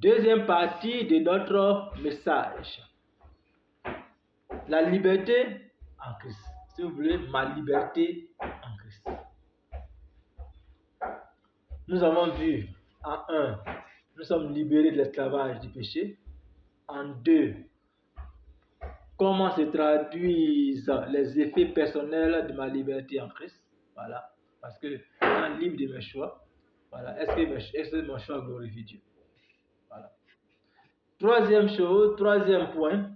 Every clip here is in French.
Deuxième partie de notre message. La liberté en Christ. Si vous voulez, ma liberté en Christ. Nous avons vu en 1, nous sommes libérés de l'esclavage du péché. En 2, comment se traduisent les effets personnels de ma liberté en Christ. Voilà. Parce que je suis libre de mes choix. Voilà. Est-ce que mon choix glorifie Dieu? Voilà. Troisième point.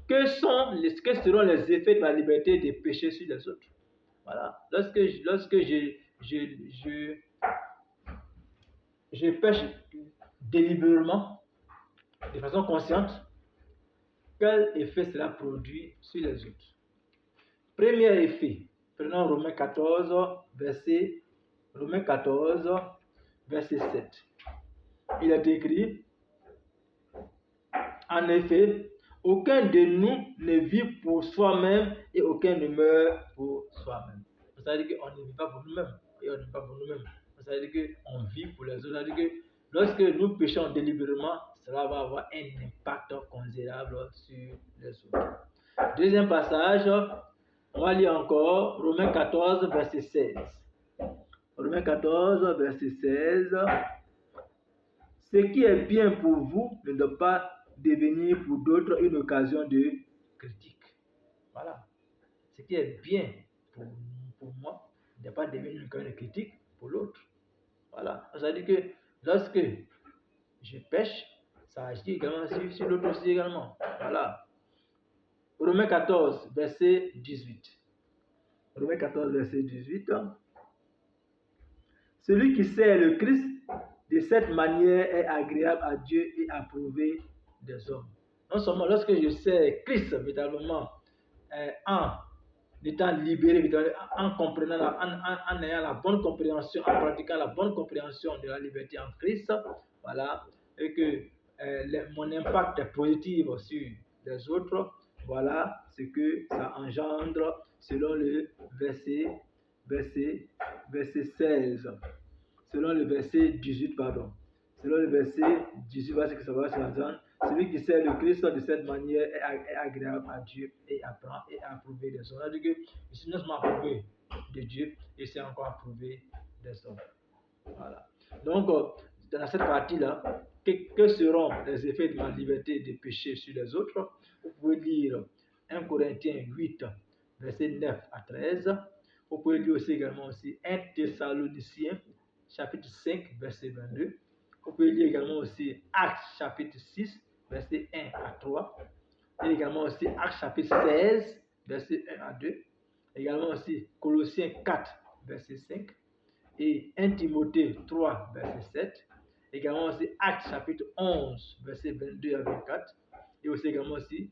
Quels seront les effets de ma liberté de pécher sur les autres? Voilà. Lorsque je pêche délibérément, de façon consciente, quel effet cela produit sur les autres? Premier effet, prenons Romains 14, verset 7. Il est écrit, en effet, aucun de nous ne vit pour soi-même et aucun ne meurt pour soi-même. Ça veut dire qu'on ne vit pas pour nous-mêmes et on ne vit pas pour nous-mêmes. Ça veut dire qu'on vit pour les autres. Ça veut dire que lorsque nous péchons délibérément, cela va avoir un impact considérable sur les autres. Deuxième passage, on va lire encore Romains 14, verset 16. Romains 14, verset 16. Ce qui est bien pour vous ne doit pas devenir pour d'autres une occasion de critique. Voilà. Ce qui est bien pour moi ne doit pas devenir une occasion de critique pour l'autre. Voilà. Ça veut dire que lorsque je pêche, ça agit également sur l'autre aussi également. Voilà. Romains 14, verset 18. Romains 14, verset 18. Celui qui sert le Christ de cette manière est agréable à Dieu et approuvé des hommes. Non seulement lorsque je sers Christ véritablement, en étant libéré, en comprenant, en ayant la bonne compréhension, en pratiquant la bonne compréhension de la liberté en Christ, voilà, et que mon impact est positif sur les autres, voilà ce que ça engendre selon le verset 16. Selon le verset 18, pardon. Selon le verset 18, voilà ce que ça va s'entendre. Celui qui sert le Christ de cette manière est agréable à Dieu et approuvé des hommes. C'est-à-dire que je suis non seulement approuvé de Dieu, et c'est encore approuvé des hommes. Voilà. Donc, dans cette partie-là, quels seront les effets de ma liberté de pécher sur les autres? Vous pouvez lire 1 Corinthiens 8, verset 9 à 13. Vous pouvez lire aussi également 1 Thessaloniciens, chapitre 5, verset 22. Vous pouvez lire également aussi Actes, chapitre 6, verset 1 à 3. Et également aussi Actes, chapitre 16, verset 1 à 2. Également aussi Colossiens 4, verset 5. Et 1 Timothée 3, verset 7. Également aussi Actes, chapitre 11, verset 22 à 24. Et aussi également aussi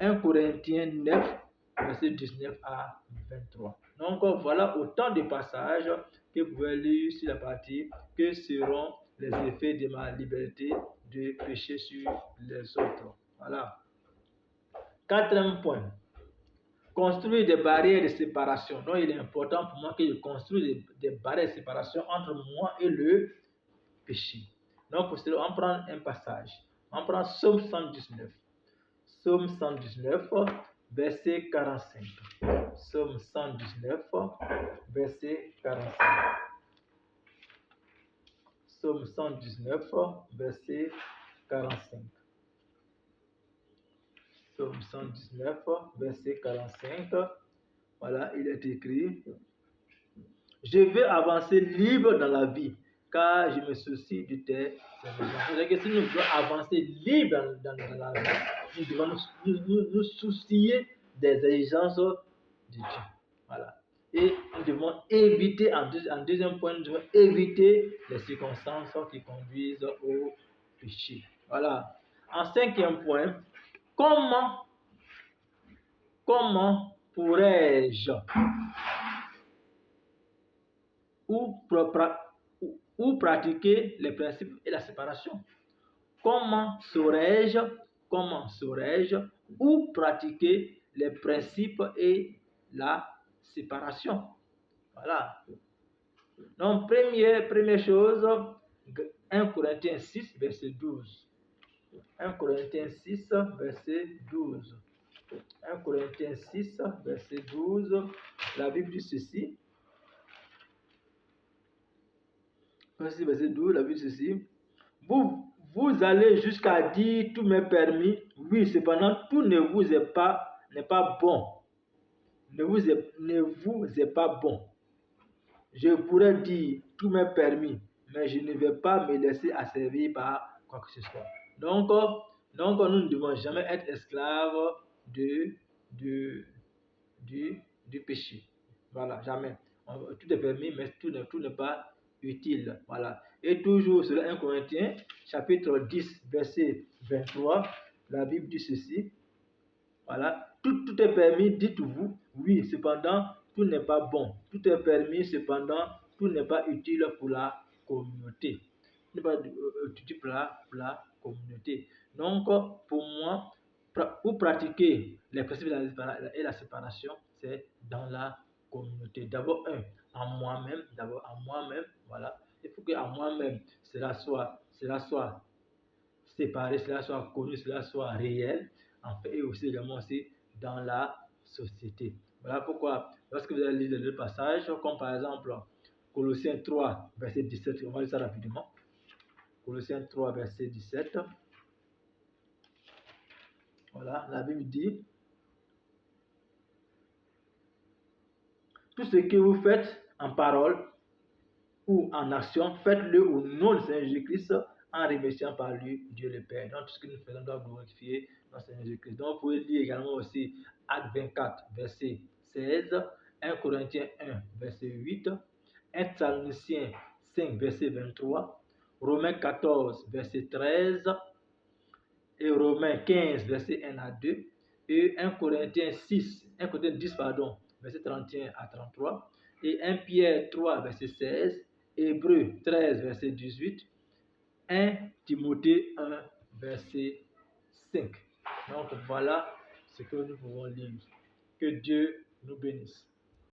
1 Corinthiens 9, verset 19 à 23. Donc voilà autant de passages que vous pouvez lire sur la partie que seront les effets de ma liberté de pécher sur les autres. Voilà. Quatrième point. Construire des barrières de séparation. Donc il est important pour moi que je construise des barrières de séparation entre moi et le péché. Donc pour cela, on prend un passage. On prend Psaume 119. Psaume 119, verset 45. Psaume 119, verset 45. Psaume 119, verset 45. Psaume 119, verset 45. Voilà, il est écrit: je veux avancer libre dans la vie, car je me soucie de tes exigences. C'est-à-dire que si nous voulons avancer libre dans la vie, nous devons nous soucier des exigences de Dieu. Voilà. Et nous devons éviter, en deuxième point, nous devons éviter les circonstances qui conduisent au péché. Voilà. En cinquième point, comment pourrais-je ou pratiquer les principes et la séparation? Comment saurais-je ou pratiquer les principes et la séparation? Voilà. Donc, première chose, 1 Corinthiens 6, verset 12. 1 Corinthiens 6, verset 12. 1 Corinthiens 6, verset 12. La Bible dit ceci. Verset 12, la Bible dit ceci. Vous allez jusqu'à dire tout m'est permis. Oui, cependant, tout ne vous est pas bon. Ne vous est pas bon. Je pourrais dire tout m'est permis, mais je ne vais pas me laisser asservir par quoi que ce soit. Donc nous ne devons jamais être esclaves du péché. Voilà, jamais. Tout est permis, mais tout n'est pas utile. Voilà. Et toujours sur 1 Corinthiens, chapitre 10, verset 23, la Bible dit ceci. Voilà. Tout est permis, dites-vous, oui, cependant, tout n'est pas bon. Tout est permis, cependant, tout n'est pas utile pour la communauté. Tout n'est pas utile pour la communauté. Donc, pour moi, pour pratiquer les principes et la séparation, c'est dans la communauté. D'abord, en moi-même, voilà. Il faut qu'en moi-même, cela soit séparé, cela soit connu, cela soit réel, en fait, et aussi également aussi dans la société. Voilà pourquoi, lorsque vous allez lire le passage, comme par exemple Colossiens 3, verset 17, on va lire ça rapidement. Colossiens 3, verset 17. Voilà, la Bible dit: tout ce que vous faites en parole ou en action, faites-le au nom du Seigneur Jésus-Christ, en remerciant par lui Dieu le Père. Donc tout ce que nous faisons doit glorifier notre Seigneur Jésus-Christ. Donc vous pouvez lire également aussi Acte 24, verset 16, 1 Corinthiens 1, verset 8, 1 Thessaloniciens 5, verset 23, Romains 14, verset 13, et Romains 15, verset 1 à 2, et 1 Corinthiens 10, verset 31 à 33, et 1 Pierre 3, verset 16, Hébreux 13, verset 18, 1 Timothée 1, verset 5. Donc voilà ce que nous pouvons lire. Que Dieu nous bénisse.